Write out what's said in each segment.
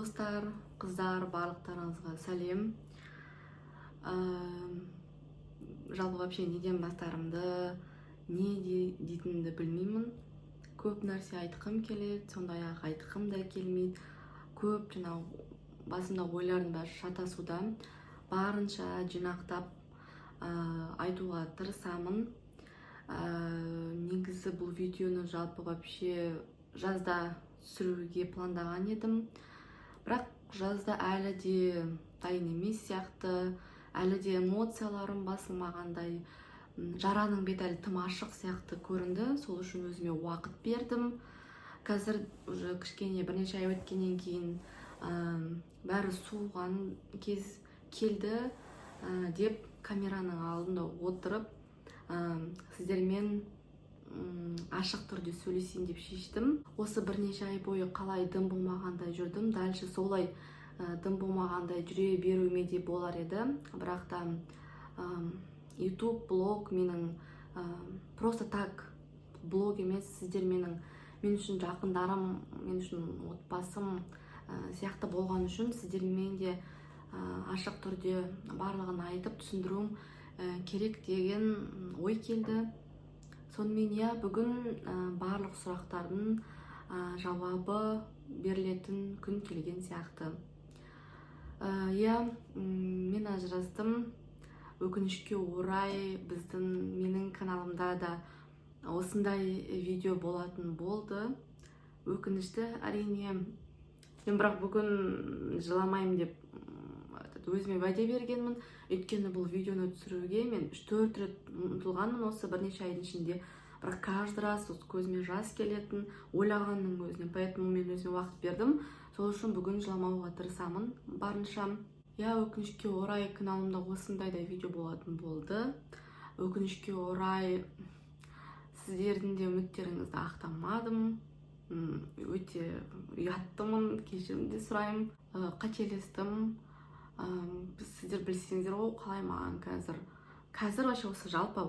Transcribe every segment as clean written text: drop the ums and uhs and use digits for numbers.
Достар, қыздар, барлықтарыңызға сәлем. Жалпы вообще неден бастарымды, не дейтінімді білмеймін. Көп нәрсе айтқым келеді, сондай-ақ айтқым да келмейді. Көп басымда ойлардың бәрі шатасуда. Барынша жинақтап айтуға тырысамын. Негізі бұл видеоны жалпы вообще жазда түсіруге пландаған едім. Бірақ жазда әлі де дайын емес сияқты, әлі де эмоцияларым басылмағандай, жараның беті әлі тым ашық сияқты көрінді. Сол үшін өзіме уақыт бердім. Қазір уже кішкене бірнеше ай өткеннен кейін бәрі суыған кез келді деп камераның алдында отырып сіздермен ашық түрде сөйлесейін деп шештім. Осы бірнеше ай бойы қалай дым болмағандай жүрдім, дальше солай дым болмағандай жүре беруіме де болар еді. Бірақ та YouTube блог менің просто так блог емес, сіздер мен үшін жақындарым, мен үшін отбасым сияқты болған үшін сіздермен де ашық түрде барлығын айтып түсіндіруім керек деген ой келді. Сонымен бүгін барлық сұрақтардың жауабы берілетін күн келген сияқты. Мен ажырастым. Өкінішке орай менің каналымда да осындай видео болатын болды. Өкінішті әрине. Мен бірақ бүгін жыламаймын деп өзіме уәде бергенмін. Өйткені бұл видеоны түсіруге мен 3-4 рет ұмтылғанмын осы бірнеше айдың ішінде. Бірақ каждый раз көзіме жас келетін, ойлағанның өзінен, поэтому мен өзіме уақыт бердім. Сол үшін бүгін жыламауға тырысамын барынша. Өкінішке орай каналымда осындай да видео болатын болды. Өкінішке орай сіздердің де үміттеріңізді ақтамадым. Өте ұяттымын, кешірім де сұраймын. Қателестім. Сіздер білсеңіздер ғой, қалай маған қазір вообще осы жалпы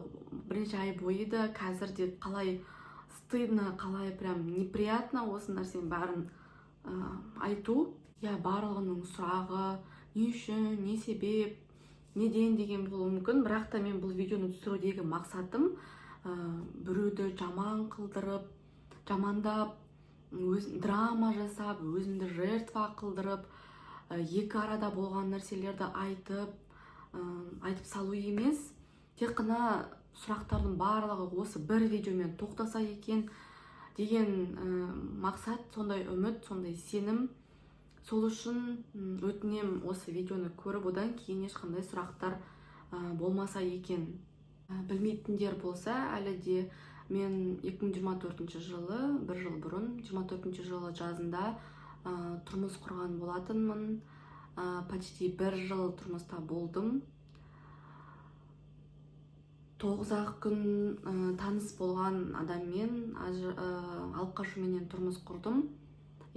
бірнеше ай бойы да қазір де қалай стыдно, қалай прям неприятно осы нәрсенің бәрін айту. Барлығының сұрағы не үшін, не себеп, неден деген болуы мүмкін. Бірақ та мен бұл видеоны түсірудегі мақсатым біреуді жаман қылдырып, жамандап, драма жасап, өзімді жертва қылдырып, екі арада болған нәрселерді айтып салу емес. Тек қана сұрақтардың барлығы осы бір видеомен тоқтаса екен деген мақсат, сондай үміт, сондай сенім. Сол үшін өтінем осы видеоны көріп, одан кейін ешқандай сұрақтар болмаса екен. Білмейтіндер болса, әлі де мен 2024 жылы, бір жыл бұрын, 24 жылы жазында тұрмыс құрған болатынмын. Почти бір жыл тұрмыста болдым. 9 күн таныс болған адаммен алып қашуменен тұрмыс құрдым.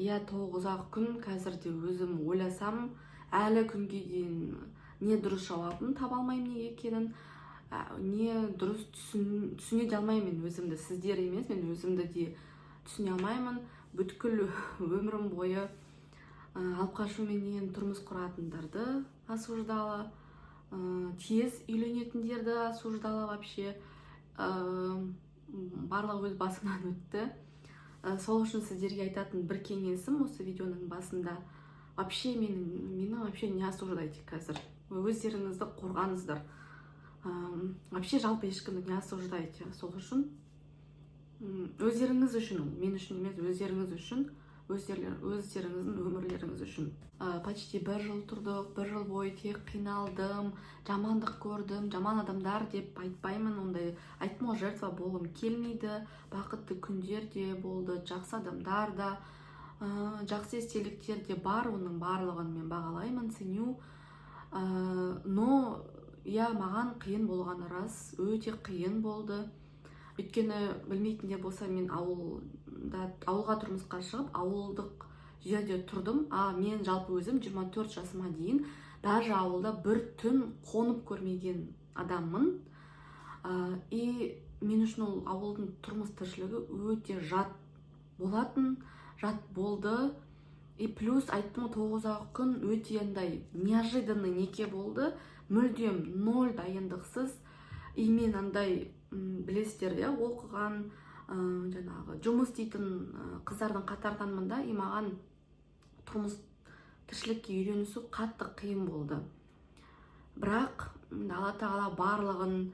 9 күн қазірде өзім ойласам, әлі күнге дейін не дұрыс жауабын таба алмаймын не екенін, не дұрыс түсіне де алмаймын өзімді. Сіздер емес, мен өзімді де түсіне алмаймын. Бүткіл өмірім бойы алып қашуменен тұрмыс құратындарды осуждала, тез үйленетіндерді осуждала вообще. Барлығы өз басымнан өтті. Сол үшін сіздерге айтатын бір кеңесім осы видеоның басында. Вообще мені вообще не осуждайте қазір. Өздеріңізді қорғаңыздар. Вообще жалпы ешкімді не осуждайте. Сол үшін өздеріңіз үшін, мен үшін емес, өздеріңіз үшін, өздеріңіздің өмірлеріңіз үшін. Почти бір жыл тұрдық, бір жыл бойы тек қиналдым, жамандық көрдім. Жаман адамдар деп айтпаймын, ондай айтма, жертва болғым келмейді. Бақытты күндер де болды, жақсы адамдар да, жақсы естеліктер де бар, оның барлығын мен бағалаймын, ценю. Но маған қиын болғаны рас, өте қиын болды. Өйткені білмейтіндер болса, мен ауылға тұрмысқа шығып, ауылдық жерде тұрдым. Мен жалпы өзім 24 жасыма дейін даже ауылда бір түн қонып көрмеген адаммын. Мен үшін ол ауылдың тұрмыс тіршілігі өте жат болатын, жат болды. И плюс айттым ғой, 9 күн өте андай неожиданный неке болды, мүлдем ноль дайындықсыз. И мен андай білесіздер, оқыған жаңағы жұмыс істейтін қыздардың қатарынанмын да, и маған тұрмыс тіршілікке үйренісу қатты қиын болды. Бірақ Алла тағала барлығын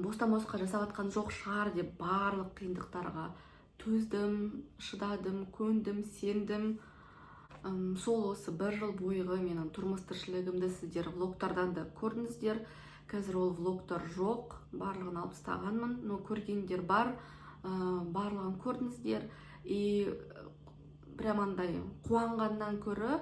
бостан босқа жасап жатқан жоқ шығар деп барлық қиындықтарға төздім, шыдадым, көндім, сендім. Сол осы 1 жыл бойғы менің тұрмыс тіршілігімді сіздер влогтардан да көрдіңіздер. Қазір ол влогтар жоқ, барлығын алып тастағанмын, но көргендер бар, барлығын көрдіңіздер. И прям андай қуанғаннан көрі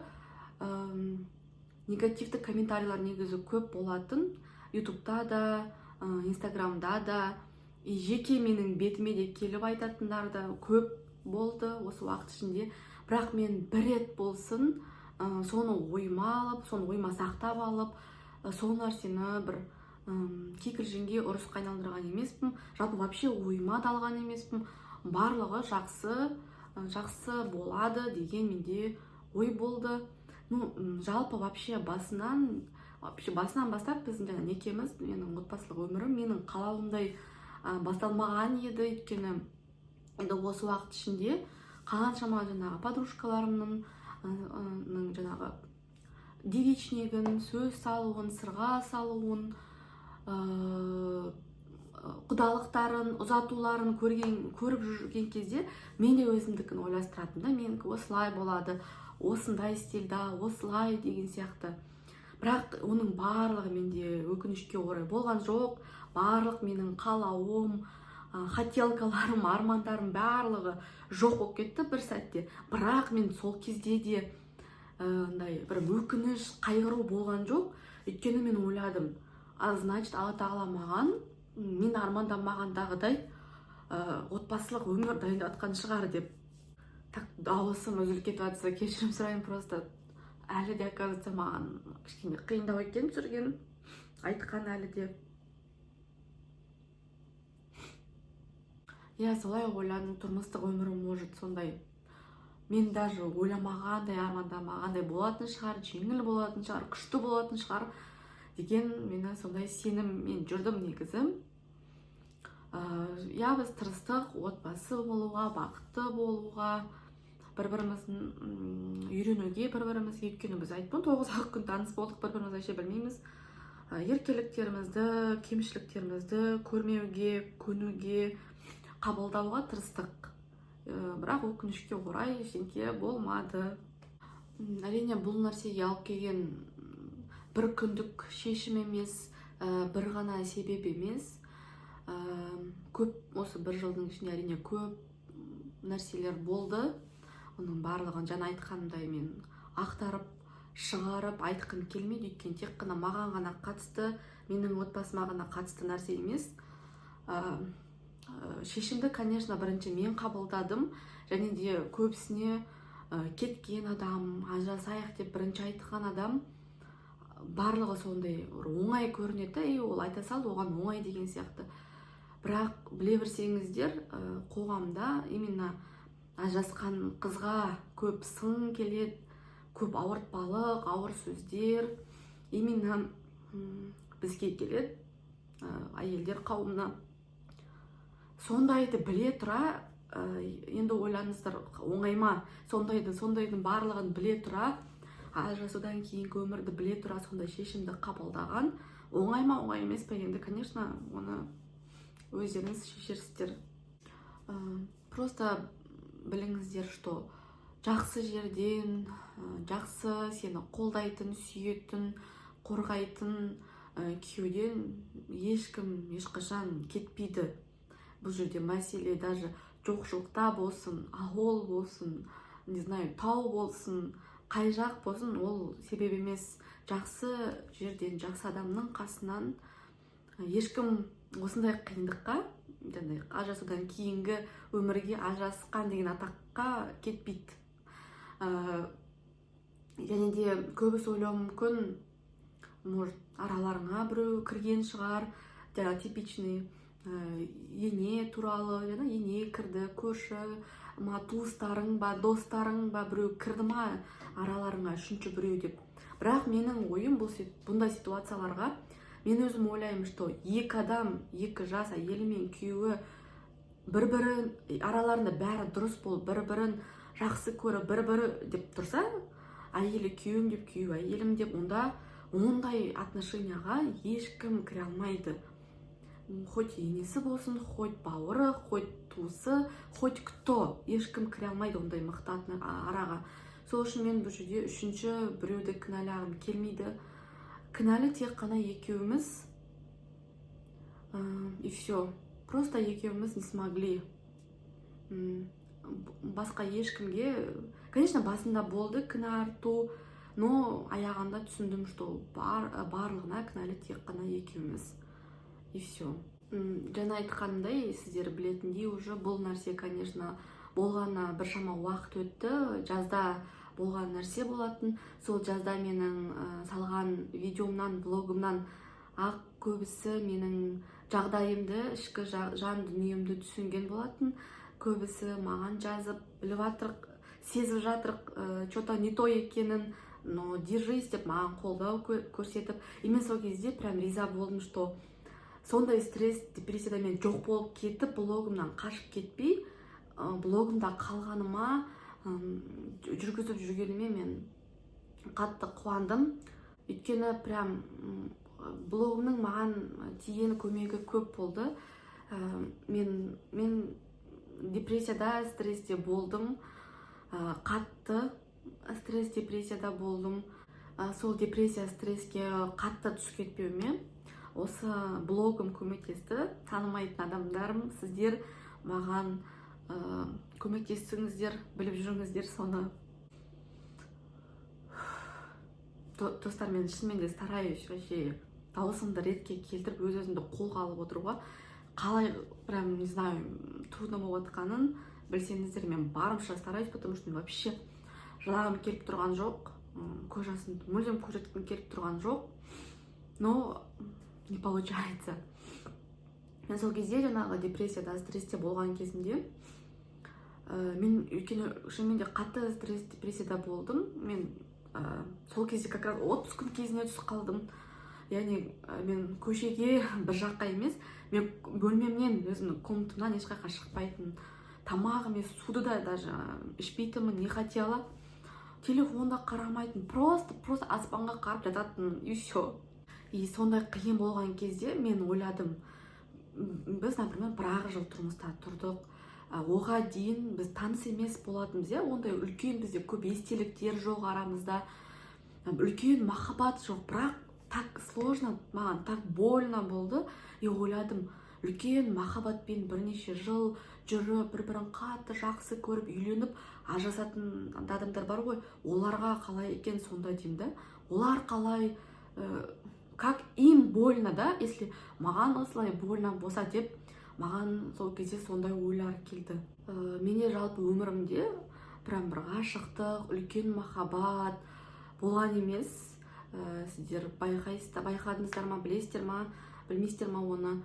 негативті комментарийлар негізі көп болатын. Ютубта да, Инстаграмда да, и жеке менің бетіме де келіп айтатындар да көп болды осы уақыт ішінде. Бірақ мен бір рет болсын соны ойыма алып, соны ойыма сақтап алып, сол нәрсені бір кикілжіңге, ұрысқа айналдырған емеспін. Жалпы вообще ойыма да алған емеспін. Барлығы жақсы болады деген менде ой болды. Жалпы вообще басынан бастап біздің жаңа некеміз, менің отбасылық өмірім менің қалауымдай басталмаған еді. Өйткені енді осы уақыт ішінде қаншама жаңағы подружкаларымның жаңағы девичнигін, сөз салуын, сырға салуын, құдалықтарын, ұзатуларын көріп жүрген кезде мен де өзімдікін ойластыратым да, менікі осылай болады, осындай стильда, осылай деген сияқты. Бірақ оның барлығы менде өкінішке орай болған жоқ. Барлық менің қалауым, хотелкаларым, армандарым барлығы жоқ болып кетті бір сәтте. Бірақ мен сол кезде де бір өкініш, қайғыру болған жоқ. Өйткені мен ойладым, значит, Алла тағала маған, мен армандамағандағыдай отбасылық өмір дайындатқан шығар деп. Так, дауысым үзіліп кетіп жатса, кешірім сұрайын, просто әлі де оказывается маған кішкене қиындау екен жүрген, айтқан әлі де. Солай ойладым, тұрмыстық өмірім может сондай. Мен даже ойламағандай, армандамағандай болатын шығар, жеңіл болатын шығар, күшті болатын шығар деген мені сондай сеніммен жүрдім негізі. Біз тырыстық отбасы болуға, бақытты болуға, бір-біріміздің үйренуге, бір-бірімізге. Өйткені біз айттым, 9 күн таныс болдық, бір-бірімізді әше білмейміз. Еркеліктерімізді, кемшіліктерімізді көрмеуге, көнуге, қабылдауға тырыстық. Бірақ өкінішке орай ештеңе болмады. Әрине бұл нәрсеге алып келген бір күндік шешім емес, бір ғана себеп емес. Көп, осы 1 жылдың ішінде әрине көп нәрселер болды. Оның барлығын жаңа айтқанымдай мен ақтарып, шығарып айтқым келмейді. Өйткені тек қана маған ғана қатысты, менің отбасыма ғана қатысты нәрсе емес. Шешімді, конечно, бірінші мен қабылдадым, және де көбісіне кеткен адам, ажырасайық деп бірінші айтқан адам барлығы сондай оңай көрінеді, ол айта салды, оған оңай деген сияқты. Бірақ біле берсеңіздер, қоғамда именно ажырасқан қызға көп сын келеді, көп ауыртпалық, ауыр сөздер именно бізге келеді, әйелдер қауымына. Сондайды біле тұра, енді ойлаңыздар, оңай ма? Сондайдың барлығын біле тұра, ажырасудан кейінгі өмірді біле тұра, сондай шешімді қабылдаған оңай ма, оңай емес пе? Енді, конечно, оны өздеріңіз шешерсіздер. Просто біліңіздер, что жақсы жерден, жақсы сені қолдайтын, сүйетін, қорғайтын күйеуден ешкім ешқашан кетпейді. Бұл жерде мәселе даже жоқшылықта болсын, ауыл болсын, не знаю, тау болсын, қай жақ болсын, ол себеп емес. Жақсы жерден, жақсы адамның қасынан ешкім осындай қиындыққа, ажырасудан кейінгі өмірге ажырасқан деген атаққа кетпейді. Және де көбісі ойлауы мүмкін, араларыңа біреу кірген шығар, типичный ене туралы, ене кірді, көрші, туыстарың ба, достарың ба біреу кірді ма араларыңа, үшінші біреу деп. Бірақ менің ойым бұндай ситуацияларға, мен өзім ойлаймын, что екі адам, екі жас әйелі мен күйеуі бір-бірін араларында бәрі дұрыс болып, бір-бірін жақсы көріп, бір-бірі деп тұрса, әйелі күйеуім деп, күйеуі әйелім деп, онда ондай отношенияға ешкім кіре алмайды. Хоть енесі болсын, хоть бауыры, хоть туысы, хоть кто, ешкім кіре алмайды ондай мықты араға. Сол үшін мен бұл жерде үшінші біреуді кінәлағым келмейді. Кінәлі тек қана екеуміз, и все. Просто екеуміз не смогли. Басқа ешкімге, конечно, басында болды кінә арту, но аяғында түсіндім, что барлығына кінәлі тек қана екеуміз. И все. Жаңа айтқандай, сіздер білетіндей уже бұл нәрсе, конечно, болғанына біршама уақыт өтті. Жазда болған нәрсе болатын. Сол жазда менің салған видеомнан, блогымнан ақ көбісі менің жағдайымды, ішкі жан дүниемді түсінген болатын. Көбісі маған жазып, біліп жатырық, сезіп жатырық, что-то не то екенін, но держись деп маған қолдау көрсетіп. И мен сол кезде прям риза болдым, что сондай стресс, депрессияда мен жоқ болып кетіп, блогымнан қашып кетпей, блогымда қалғаныма, жүргізіп жүргеніме мен қатты қуандым. Өйткені прям блогымның маған тиген көмегі көп болды. Мен депрессияда, стрессте болдым, қатты стресс, депрессияда болдым. Сол депрессия, стресске қатты түсіп кетпеуіме осы блогым көмектесті. Танымайтын адамдарым, сіздер маған көмектестіңіздер, біліп жүріңіздер соны. Достар, мен шынымен де стараюсь вообще дауысымды ретке келтіріп, өз-өзімді қолға алып отыруға. Қалай, прям, не знаю, трудно болып жатқанын білсеңіздер, мен барымша стараюсь, потому что вообще жылағым келіп тұрған жоқ, көз жасым мүлдем көрсеткім келіп тұрған жоқ, но не получается. Мен сол кезде жаңағы депрессияда, стрессте болған кезімде, мен өйткені шынымен де қатты стресс, депрессияда болдым. Мен сол кезде как раз отпуск кезіне түсіп қалдым. Яғни мен көшеге бір жаққа емес, мен бөлмемнен, өзімнің комнатымнан ешқайқа шықпайтын, тамақ емес, суды да даже ішпейтінмін, не хотела. Телефонда қарамайтын, просто аспанға қарап жататын, и все. И сондай қиын болған кезде мен ойладым, біз, например, бір жыл тұрмыста тұрдық. Оға дейін біз таныс емес болатынбыз, ондай үлкен бізде көп естеліктер жоқ арамызда, үлкен махаббат жоқ, бірақ так сложно, маған так больно болды. И ойладым, үлкен махаббатпен бірнеше жыл жүріп, бір-бірін қатты жақсы көріп, үйленіп, ажырасатын адамдар бар ғой, оларға қалай екен сонда деймін да. Олар қалай, как им больно, да, если маған осылай больно болса деп, маған сол кезде сондай ойлар келді. Менде жалпы өмірімде прям бір ғашықтық, үлкен махаббат болған емес. Сіздер байқадыңыздар ма, білесіздер ма, білмейсіздер ма оны.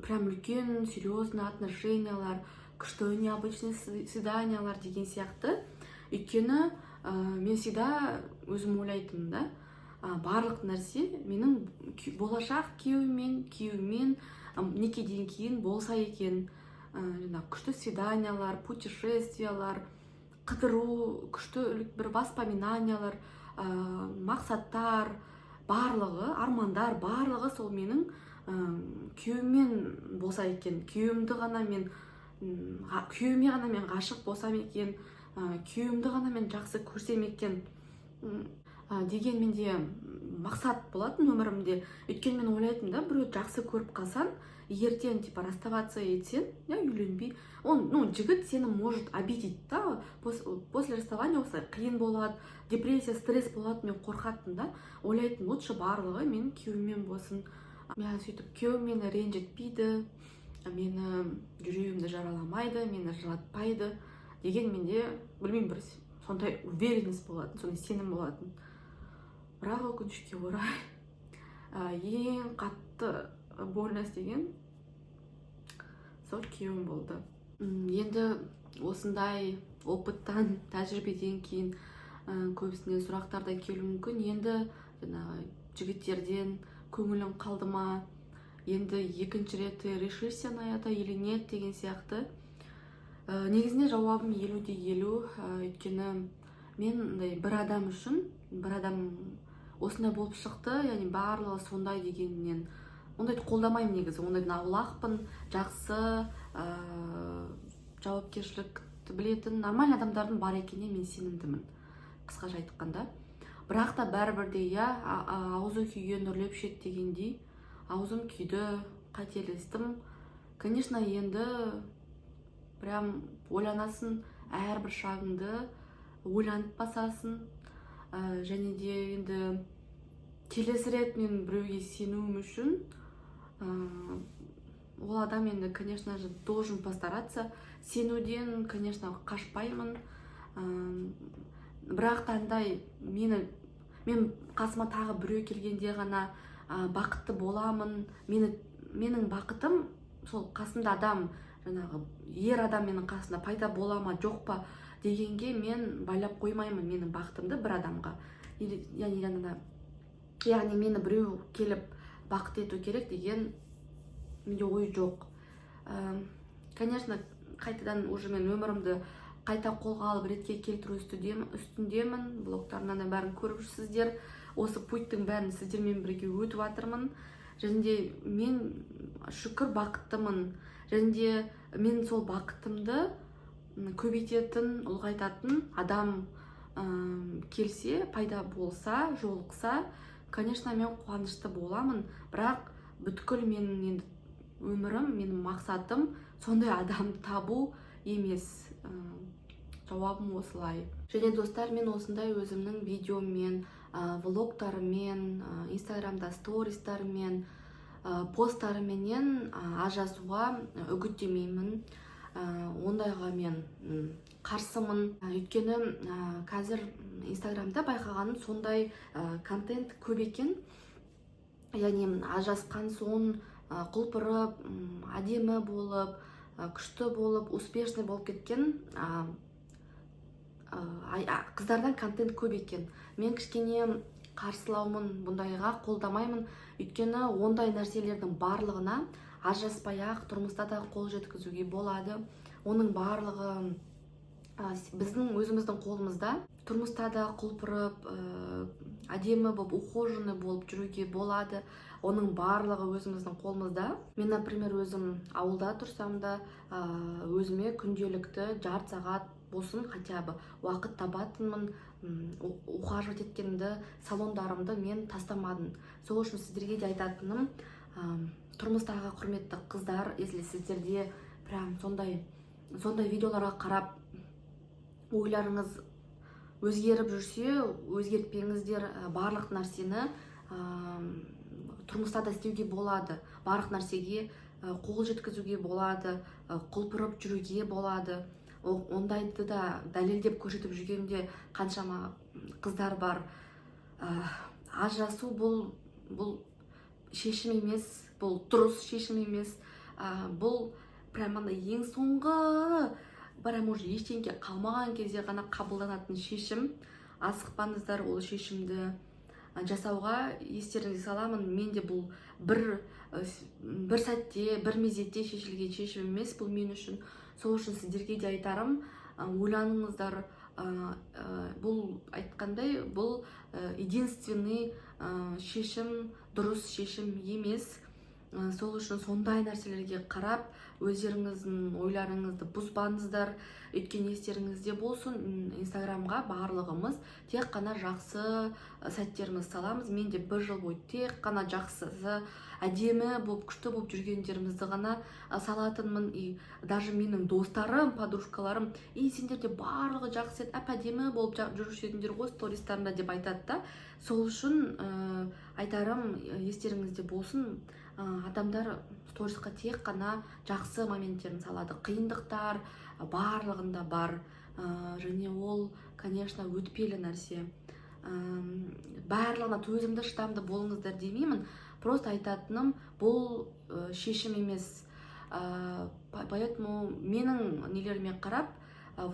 Прям үлкен, серьезный отношениялар, күшті, необычный свиданиялар деген сияқты. Өйткені мен всегда өзім ойлайтын да, барлық нәрсе менің болашақ күйеуімен некеден кейін болса екен, күшті свиданиялар, путешествиялар, қыдыру, күшті бір воспоминаниялар, мақсаттар, барлығы, армандар, барлығы сол менің күйеуіммен болса екен, күйеуіме ғана мен ғашық болсам екен, күйеуімді ғана мен жақсы көрсем екен деген менде мақсат болатын өмірімде. Өйткені мен ойлайтын да, біреу жақсы көріп қалсаң, ертең расставаться етсең, үйленбей, жігіт сені может обидеть да, после расставания осылай қиын болады, депрессия, стресс болады, мен қорқаттым да, ойлайтын, лучше барлығы мен күйеуіммен болсын. Мен сөйтіп күйеуім мені ренжітпейді, мені жүрегімді жараламайды, мені жылатпайды деген менде, білмеймін, бір сондай уверенность болатын, сондай сенім болатын. Бірақ өкінішке орай ең қатты больно істеген сол күйеуім болды. Енді осындай опыттан тәжірибеден кейін көбісіне сұрақтар да келуі мүмкін. Енді жаңағы жігіттерден көңілің қалды ма, енді екінші рет решишься на это или нет деген сияқты. Негізінде жауабым 50-50. Өйткені мен бір адам үшін, бір адам осындай болып шықты, яғни барлығы сондай дегеннен ондайды қолдамаймын. Негізі ондайдан аулақпын. Жақсы, жауапкершілікті білетін нормальный адамдардың бар екеніне мен сенімдімін, қысқаша айтқанда. Бірақ та бәрібір де аузы күйген үрлеп ішеді дегендей, аузым күйді, қателестім. Конечно, енді прям ойланасың, әрбір шагыңды ойланып басасың. Және де енді келесі рет мен біреуге сенуім үшін ол адам енді, конечно же, должен постараться. Сенуден, конечно, қашпаймын. Бірақ та андай мен қасыма тағы біреу келгенде ғана бақытты боламын. Менің бақытым сол қасымда адам, жаңағы ер адам менің қасында пайда бола ма жоқ па дегенге мен байлап қоймаймын менің бақытымды бір адамға. Яғни мені біреу келіп бақыт ету керек деген менде ой жоқ. Конечно, қайтадан уже мен өмірімді қайта қолға алып ретке келтіру үстіндемін. Блогтарымнан да бәрін көріп жүрсіздер. Осы пуйттың бәрін сіздермен бірге өтіп жатырмын. Және де мен шүкір бақыттымын. Және де мен сол бақытымды көбейтетін, ұлғайтатын адам келсе, пайда болса, жолықса, конечно, мен қуанышты боламын. Бірақ бүткіл менің енді өмірім, менің мақсатым сондай адам табу емес. Жауабым осылай. Және достар, мен осындай өзімнің видеомен, влогтарымен, инстаграмда стористармен, посттарыменен ажырасуға үгіттемеймін. Ондайға мен қарсымын. Өйткені қазір инстаграмда байқағаным сондай контент көп екен. Яғни ажырасқан соң құлпырып, әдемі болып, күшті болып, успешный болып кеткен қыздардан контент көп екен. Мен кішкене қарсылаумын, бұндайға қолдамаймын. Өйткені ондай нәрселердің барлығына ажыраспай-ақ тұрмыста да қол жеткізуге болады. Оның барлығы біздің өзіміздің қолымызда. Тұрмыста да құлпырып, әдемі болып, ухоженный болып жүруге болады. Оның барлығы өзіміздің қолымызда. Мен, например, өзім ауылда тұрсам да, өзіме күнделікті жарты сағат болсын хотя бы уақыт табатынмын. Ухаживать еткенімді, салондарымды мен тастамадым. Сол үшін сіздерге де айтатыным, тұрмыстағы құрметті қыздар, если сіздерде прям сондай видеоларға қарап ойларыңыз өзгеріп жүрсе, өзгертпеңіздер. Барлық нәрсені тұрмыста да істеуге болады. Барлық нәрсеге қол жеткізуге болады, құлпырып жүруге болады. Ондайды да дәлелдеп көрсетіп жүргенде қаншама қыздар бар. Ажырасу бұл шешім емес, бұл дұрыс шешім емес. Бұл прямо ең соңғы, прям уже ештеңе қалмаған кезде ғана қабылданатын шешім. Асықпаңыздар ол шешімді жасауға. Естеріңізге саламын, менде бұл бір сәтте, бір мезетте шешілген шешім емес бұл мен үшін. Сол үшін сіздерге де айтарым, ойланыңыздар. Бұл айтқандай, бұл единственный шешім, дұрыс шешім емес. Сол үшін сондай нәрселерге қарап, өздеріңіздің ойларыңызды бұзбаңыздар. Өйткені естеріңізде болсын, инстаграмға барлығымыз тек қана жақсы сәттеріміз саламыз. Мен де бір жыл бойы тек қана жақсы, әдемі болып, күшті болып жүргендерімізді ғана салатынмын. И даже менің достарым, подружкаларым, сендер де барлығы жақсы еді, әдемі болып жүруші едіңдер ғой стористарында деп айтады да. Сол үшін айтарым, естеріңізде болсын, адамдар сторисқа тек қана жақсы моменттерін салады. Қиындықтар барлығында бар. Және ол, конечно, өтпелі нәрсе. Барлығына төзімді, шыдамды болыңыздар демеймін. Просто айтатыным, бұл шешім емес. Поэтому менің нелеріме қарап,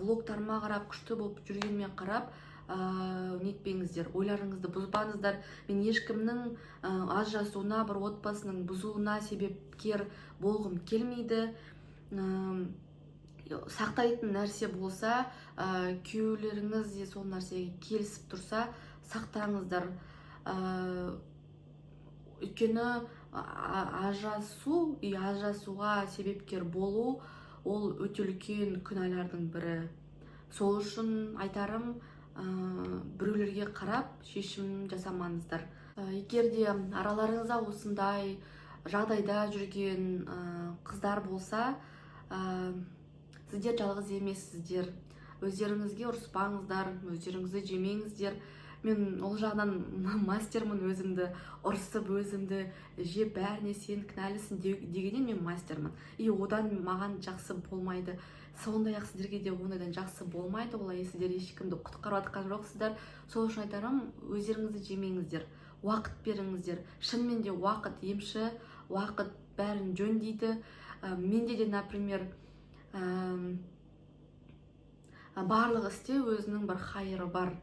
влогтарыма қарап, күшті болып жүргенмен қарап нетпеңіздер, ойларыңызды бұзбаңыздар. Мен ешкімнің ажырасуына, бір отбасының бұзуына себепкер болғым келмейді. Сақтайтын нәрсе болса, күйеулеріңіз де сол нәрсеге келісіп тұрса, сақтаңыздар. Өйткені ажырасуға себепкер болу ол өте үлкен күнәлардың бірі. Сол үшін айтарым, біреулерге қарап шешім жасамаңыздар. Егер де араларыңызда осындай жағдайда жүрген қыздар болса, сіздер жалғыз емессіздер. Өздеріңізге ұрыспаңыздар, өздеріңізді жемеңіздер. Мен ол жағынан мастермін, өзімді ұрысып, өзімді жеп, бәріне сен кінәлісің дегеннен мен мастермін. И одан маған жақсы болмайды. Сондай-ақ сіздерге де ондайдан жақсы болмайды. Олай сіздер ешкімді құтқарып жатқан жоқсыздар. Сол үшін айтарым, өздеріңізді жемеңіздер, уақыт беріңіздер. Шынымен де уақыт емші, уақыт бәрін жөндейді. Менде де, например, барлық істе өзінің бір хайыры бар.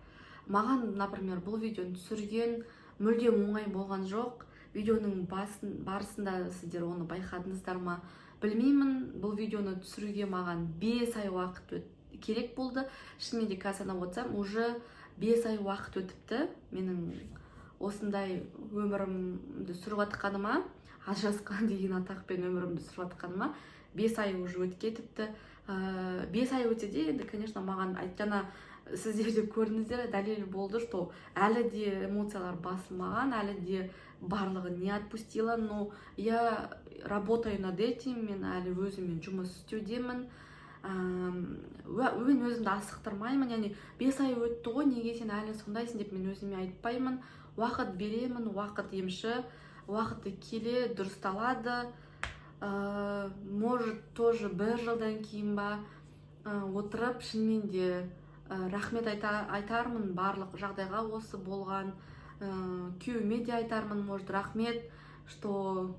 Маған, например, бұл видеоны түсірген мүлдем оңай болған жоқ. Видеоның барысында сіздер оны байқадыңыздар ма білмеймін. Бұл видеоны түсіруге маған 5 ай уақыт керек болды. Шынымен де қазір санап отырсам, уже 5 ай уақыт өтіпті. Менің осындай өмірімді сүріп жатқаныма, ажырасқан деген атақпен өмірімді сүріп жатқаныма 5 ай уже өтіп кетіпті. 5 ай өтсе де, енді, конечно, маған жаңа сіздер де көрдіңіздер, дәлел болды, что әлі де эмоциялар басылмаған, әлі де барлығы не отпустила, но я работаю над этим, мен әлі өзіммен жұмыс істеудемін. Мен өзімді асықтырмаймын, яғни 5 ай өтті ғой, неге сен әлі сондайсың деп мен өзіме айтпаймын. Уақыт беремін, уақыт емші, уақыты келе дұрысталады. Может, тоже 1 жылдан кейін ба отырып, шынымен де рахмет айтармын барлық жағдайға осы болған. Күйеуіме де айтармын, может, рахмет, что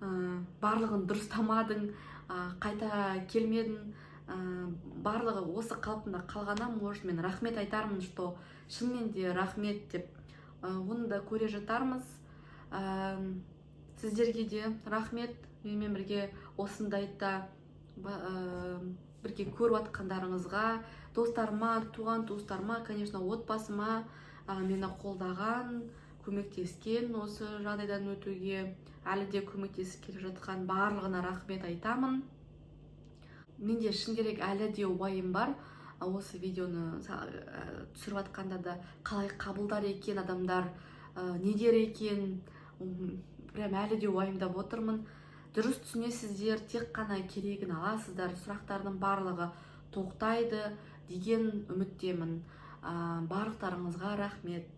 барлығын дұрыстамадың, қайта келмедің, барлығы осы қалпында қалғана, может, мен рахмет айтармын, что шынымен де рахмет деп. Оны да көре жатармыз. Сіздерге де рахмет, менімен бірге осындайда бірге көріп атқандарыңызға, достарыма, туған туыстарыма, конечно, отбасыма, мені қолдаған, көмектескен осы жағдайдан өтуге, әлі де көмектесіп келе жатқан барлығына рахмет айтамын. Менде шын керек әлі де уайым бар. Осы видеоны түсіріп жатқанда да қалай қабылдар екен адамдар, не дер екен, прям әлі де уайымдап отырмын. Дұрыс түсінесіздер, тек қана керегін аласыздар, сұрақтардың барлығы тоқтайды деген үміттемін. Барлықтарыңызға рахмет.